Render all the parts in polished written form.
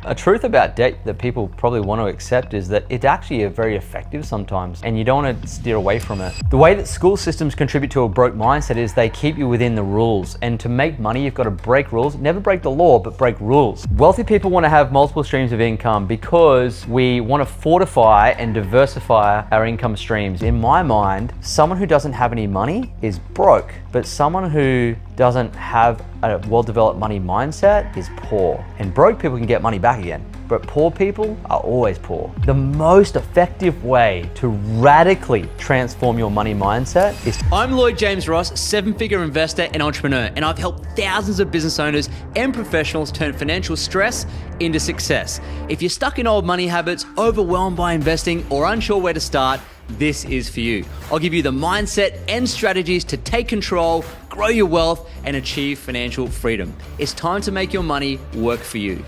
A truth about debt that people probably want to accept is that it's actually very effective sometimes, and you don't want to steer away from it. The way that school systems contribute to a broke mindset is they keep you within the rules, and to make money, you've got to break rules. Never break the law, but break rules. Wealthy people want to have multiple streams of income because we want to fortify and diversify our income streams. In my mind, someone who doesn't have any money is broke, but someone who doesn't have a well-developed money mindset is poor. And broke people can get money back again, but poor people are always poor. The most effective way to radically transform your money mindset is... I'm Lloyd James Ross, seven-figure investor and entrepreneur, and I've helped thousands of business owners and professionals turn financial stress into success. If you're stuck in old money habits, overwhelmed by investing, or unsure where to start, this is for you. I'll give you the mindset and strategies to take control, grow your wealth, and achieve financial freedom. It's time to make your money work for you.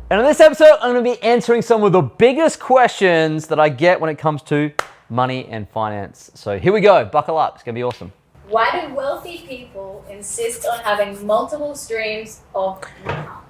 And in this episode, I'm going to be answering some of the biggest questions that I get when it comes to money and finance. So here we go. Buckle up. It's going to be awesome. Why do wealthy people insist on having multiple streams of income?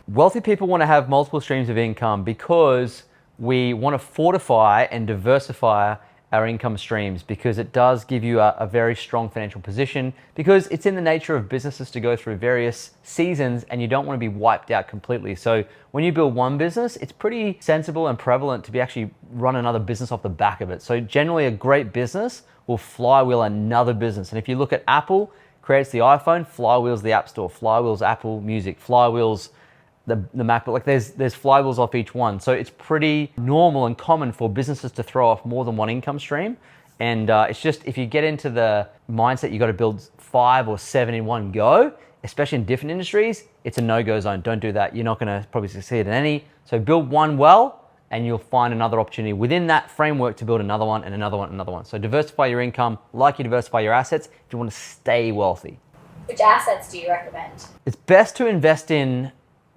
Wealthy people want to have multiple streams of income because we want to fortify and diversify our income streams, because it does give you a very strong financial position, because it's in the nature of businesses to go through various seasons and you don't want to be wiped out completely. So when you build one business, it's pretty sensible and prevalent to be actually run another business off the back of it. So generally a great business will flywheel another business. And if you look at Apple, creates the iPhone, flywheels the App Store, flywheels Apple Music, flywheels the MacBook. Like there's flywheels off each one. So it's pretty normal and common for businesses to throw off more than one income stream. And it's just, if you get into the mindset you got to build 5 or 7 in one go, especially in different industries, it's a no-go zone. Don't do that. You're not going to probably succeed in any. So build one well, and you'll find another opportunity within that framework to build another one and another one and another one. So diversify your income like you diversify your assets if you want to stay wealthy. Which assets do you recommend? It's best to invest in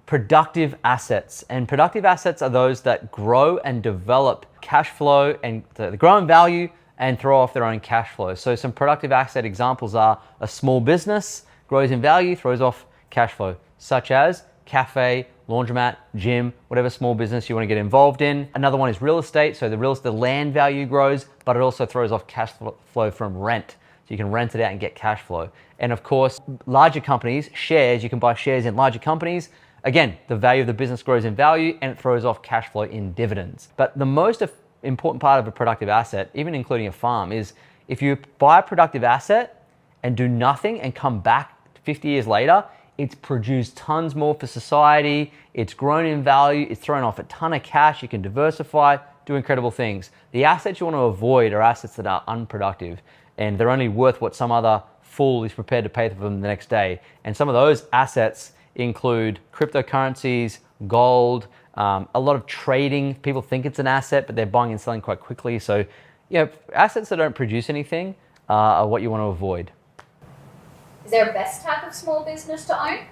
productive assets, and productive assets are those that grow and develop cash flow, and they grow in value and throw off their own cash flow. So some productive asset examples are a small business, grows in value, throws off cash flow, such as cafe, laundromat, gym, whatever small business you want to get involved in. Another one is real estate. So the land value grows, but it also throws off cash flow from rent. So you can rent it out and get cash flow. And of course, larger companies, shares, you can buy shares in larger companies. Again, the value of the business grows in value and it throws off cash flow in dividends. But the most important part of a productive asset, even including a farm, is if you buy a productive asset and do nothing and come back 50 years later, it's produced tons more for society, it's grown in value, it's thrown off a ton of cash, you can diversify, do incredible things. The assets you want to avoid are assets that are unproductive and they're only worth what some other fool is prepared to pay for them the next day. And some of those assets include cryptocurrencies, gold, a lot of trading. People think it's an asset, but they're buying and selling quite quickly. So, assets that don't produce anything are what you want to avoid. Is there a best type of small business to own?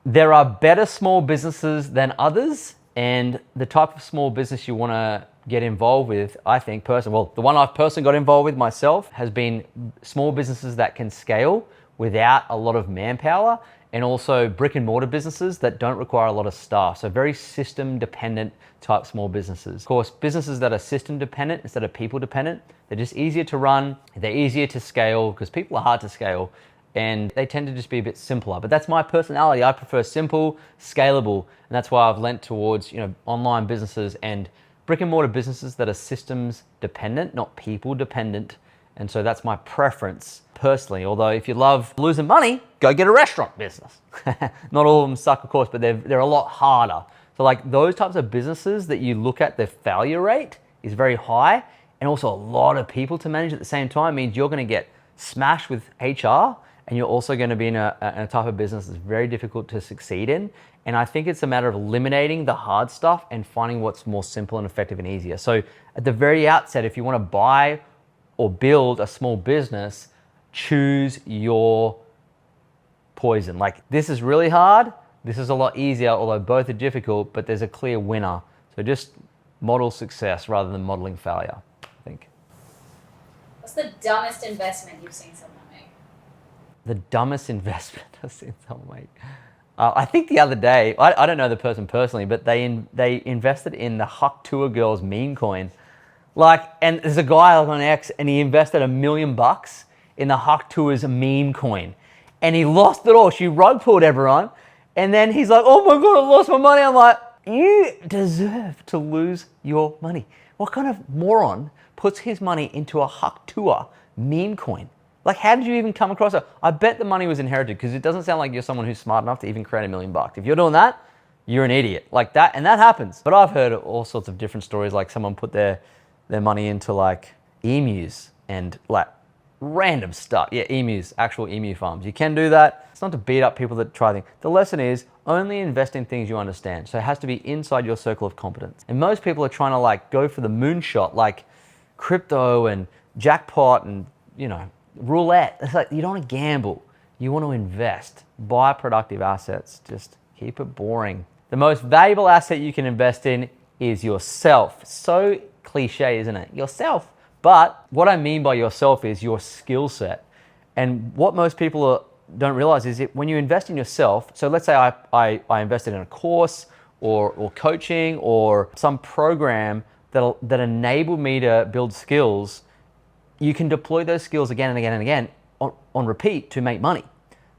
There are better small businesses than others, and the type of small business you want to get involved with, I think personally, the one I've personally got involved with myself has been small businesses that can scale without a lot of manpower, and also brick and mortar businesses that don't require a lot of staff. So very system dependent type small businesses. Of course, businesses that are system dependent instead of people dependent, they're just easier to run, they're easier to scale because people are hard to scale and they tend to just be a bit simpler. But that's my personality. I prefer simple, scalable, and that's why I've lent towards online businesses and brick and mortar businesses that are systems dependent, not people dependent. And so that's my preference personally. Although if you love losing money, go get a restaurant business. Not all of them suck, of course, but they're a lot harder. So like those types of businesses that you look at, their failure rate is very high, and also a lot of people to manage at the same time means you're going to get smashed with HR, and you're also going to be in a type of business that's very difficult to succeed in. And I think it's a matter of eliminating the hard stuff and finding what's more simple and effective and easier. So at the very outset, if you want to buy or build a small business, choose your poison. Like, this is really hard, this is a lot easier, although both are difficult, but there's a clear winner. So just model success rather than modeling failure, I think. What's the dumbest investment you've seen someone make? The dumbest investment I've seen someone make? I think the other day, I don't know the person personally, but they invested in the Huck Tour Girls meme coin. Like, and there's a guy on X, and he invested $1 million in the Huck Tours meme coin, and he lost it all. She rug pulled everyone, and then he's like, "Oh my god, I lost my money." I'm like, you deserve to lose your money. What kind of moron puts his money into a Huck Tour meme coin? Like, how did you even come across it? I bet the money was inherited, because it doesn't sound like you're someone who's smart enough to even create $1 million. If you're doing that, you're an idiot. Like that, and that happens. But I've heard all sorts of different stories, like someone put their money into like emus and like random stuff. Yeah, emus, actual emu farms. You can do that. It's not to beat up people that try things. The lesson is only invest in things you understand. So it has to be inside your circle of competence. And most people are trying to like go for the moonshot, like crypto and jackpot and, you know, roulette. It's like, you don't want to gamble. You want to invest. Buy productive assets. Just keep it boring. The most valuable asset you can invest in is yourself. So cliche, isn't it? Yourself. But what I mean by yourself is your skill set. And what most people don't realize is that when you invest in yourself, so let's say I invested in a course or coaching or some program that enabled me to build skills, you can deploy those skills again and again and again on repeat to make money.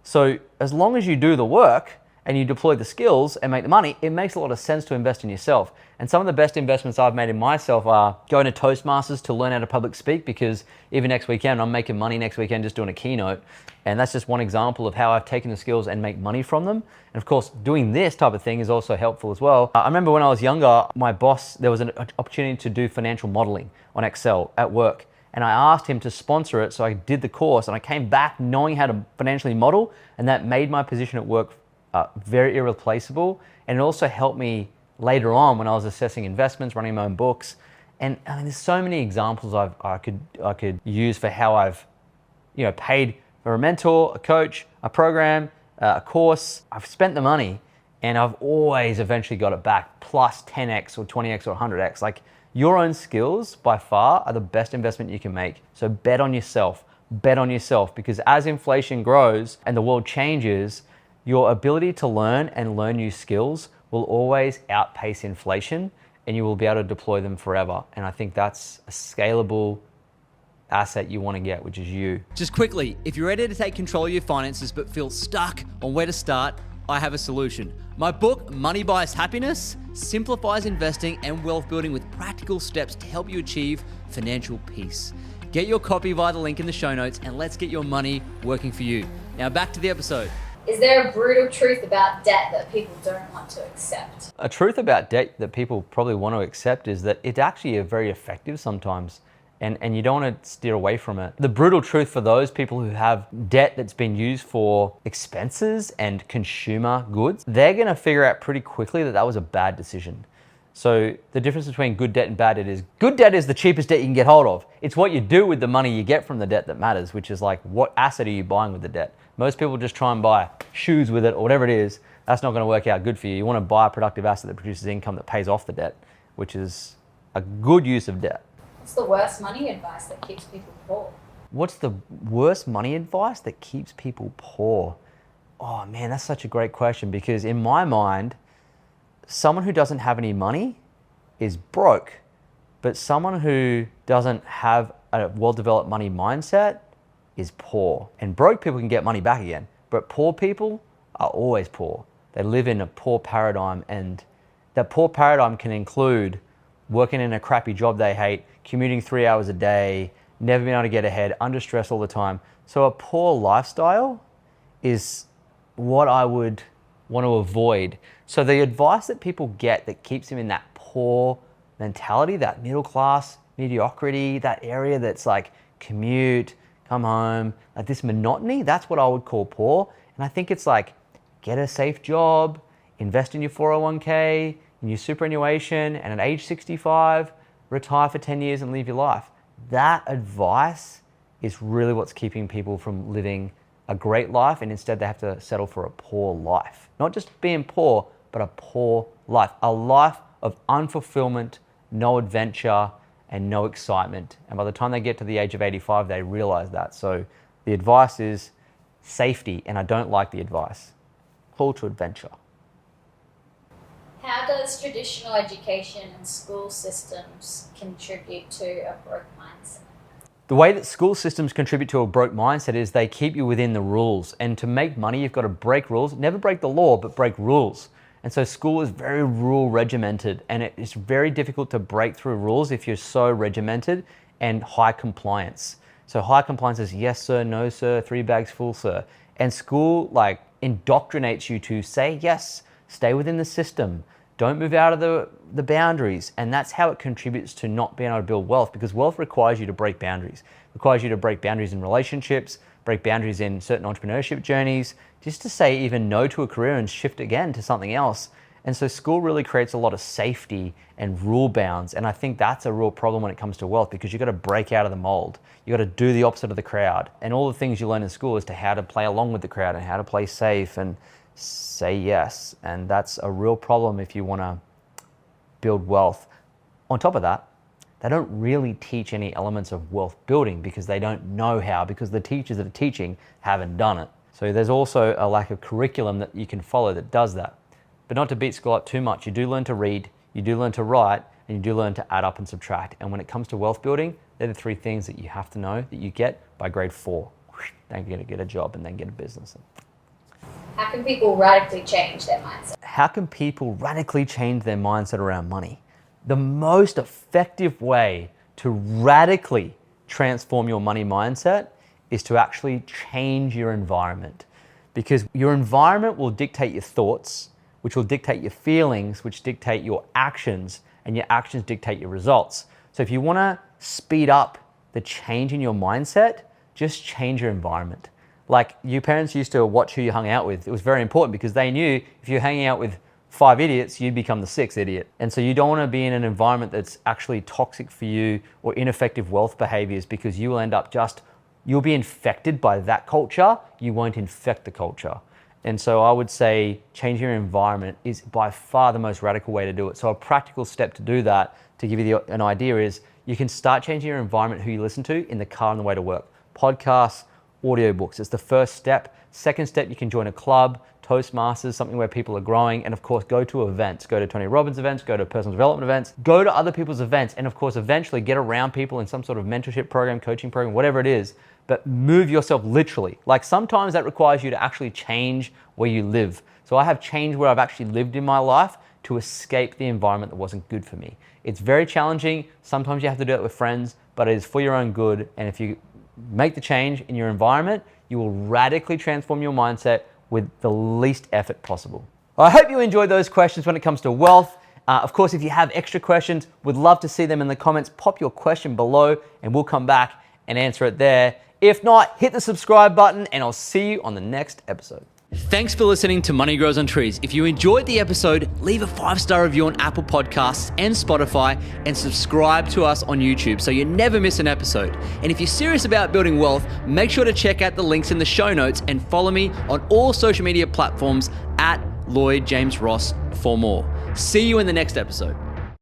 So as long as you do the work and you deploy the skills and make the money, it makes a lot of sense to invest in yourself. And some of the best investments I've made in myself are going to Toastmasters to learn how to public speak, because even next weekend, I'm making money next weekend just doing a keynote. And that's just one example of how I've taken the skills and make money from them. And of course, doing this type of thing is also helpful as well. I remember when I was younger, my boss, there was an opportunity to do financial modeling on Excel at work. And I asked him to sponsor it, so I did the course, and I came back knowing how to financially model, and that made my position at work very irreplaceable. And it also helped me later on when I was assessing investments, running my own books. And I mean, there's so many examples I could use for how I've, you know, paid for a mentor, a coach, a program, a course. I've spent the money, and I've always eventually got it back plus 10x or 20x or 100x. Like, your own skills by far are the best investment you can make. So bet on yourself. Bet on yourself, because as inflation grows and the world changes, your ability to learn and learn new skills will always outpace inflation, and you will be able to deploy them forever. And I think that's a scalable asset you want to get, which is you. Just quickly, if you're ready to take control of your finances but feel stuck on where to start, I have a solution. My book, Money Buys Happiness, simplifies investing and wealth building with practical steps to help you achieve financial peace. Get your copy via the link in the show notes, and let's get your money working for you. Now back to the episode. Is there a brutal truth about debt that people don't want to accept? A truth about debt that people probably want to accept is that it's actually very effective sometimes, and you don't want to steer away from it. The brutal truth for those people who have debt that's been used for expenses and consumer goods, they're going to figure out pretty quickly that that was a bad decision. So the difference between good debt and bad debt is, good debt is the cheapest debt you can get hold of. It's what you do with the money you get from the debt that matters, which is like, what asset are you buying with the debt? Most people just try and buy shoes with it or whatever it is. That's not going to work out good for you. You want to buy a productive asset that produces income that pays off the debt, which is a good use of debt. What's the worst money advice that keeps people poor? What's the worst money advice that keeps people poor? Oh man, that's such a great question, because in my mind, someone who doesn't have any money is broke, but someone who doesn't have a well-developed money mindset is poor. And broke people can get money back again, but poor people are always poor. They live in a poor paradigm, and that poor paradigm can include working in a crappy job they hate, commuting 3 hours a day, never being able to get ahead, under stress all the time. So a poor lifestyle is what I would want to avoid. So the advice that people get that keeps them in that poor mentality, that middle class mediocrity, that area that's like commute, come home, like this monotony, that's what I would call poor. And I think it's like, get a safe job, invest in your 401k, in your superannuation, and at age 65, retire for 10 years and live your life. That advice is really what's keeping people from living a great life, and instead they have to settle for a poor life. Not just being poor, but a poor life. A life of unfulfillment, no adventure, and no excitement. And by the time they get to the age of 85, they realize that. So the advice is safety, and I don't like the advice. call to adventure. How does traditional education and school systems contribute to a broke mindset? The way that school systems contribute to a broke mindset is they keep you within the rules. And to make money, you've got to break rules. Never break the law, but break rules. And so school is very rule regimented, and it's very difficult to break through rules if you're so regimented and high compliance. So high compliance is yes sir, no sir, 3 bags full sir. And school like indoctrinates you to say yes, stay within the system, don't move out of the boundaries. And that's how it contributes to not being able to build wealth, because wealth requires you to break boundaries. It requires you to break boundaries in relationships, break boundaries in certain entrepreneurship journeys, just to say even no to a career and shift again to something else. And so school really creates a lot of safety and rule bounds. And I think that's a real problem when it comes to wealth, because you've got to break out of the mold. You've got to do the opposite of the crowd. And all the things you learn in school is to how to play along with the crowd and how to play safe and say yes. And that's a real problem if you want to build wealth. On top of that, they don't really teach any elements of wealth building because they don't know how, because the teachers that are teaching haven't done it. So there's also a lack of curriculum that you can follow that does that. But not to beat school up too much, you do learn to read, you do learn to write, and you do learn to add up and subtract. And when it comes to wealth building, they're the 3 things that you have to know that you get by grade 4. Then you're gonna get a job and then get a business. How can people radically change their mindset? How can people radically change their mindset around money? The most effective way to radically transform your money mindset is to actually change your environment, because your environment will dictate your thoughts, which will dictate your feelings, which dictate your actions, and your actions dictate your results. So if you want to speed up the change in your mindset, just change your environment. Like your parents used to watch who you hung out with. It was very important because they knew if you're hanging out with 5 idiots, you'd become the 6th idiot. And so you don't want to be in an environment that's actually toxic for you or ineffective wealth behaviors, because you will end up you'll be infected by that culture. You won't infect the culture. And so I would say changing your environment is by far the most radical way to do it. So a practical step to do that, to give you an idea, is you can start changing your environment, who you listen to in the car on the way to work. Podcasts, audiobooks. It's the first step. Second step, you can join a club, Toastmasters, something where people are growing. And of course, go to events. Go to Tony Robbins events, go to personal development events, go to other people's events. And of course, eventually get around people in some sort of mentorship program, coaching program, whatever it is. But move yourself literally. Like sometimes that requires you to actually change where you live. So I have changed where I've actually lived in my life to escape the environment that wasn't good for me. It's very challenging. Sometimes you have to do it with friends, but it is for your own good. And if you make the change in your environment, you will radically transform your mindset with the least effort possible. I hope you enjoyed those questions when it comes to wealth. Of course, if you have extra questions, would love to see them in the comments. Pop your question below and we'll come back and answer it there. If not, hit the subscribe button and I'll see you on the next episode. Thanks for listening to Money Grows on Trees. If you enjoyed the episode, leave a 5-star review on Apple Podcasts and Spotify, and subscribe to us on YouTube so you never miss an episode. And if you're serious about building wealth, make sure to check out the links in the show notes and follow me on all social media platforms at Lloyd James Ross for more. See you in the next episode.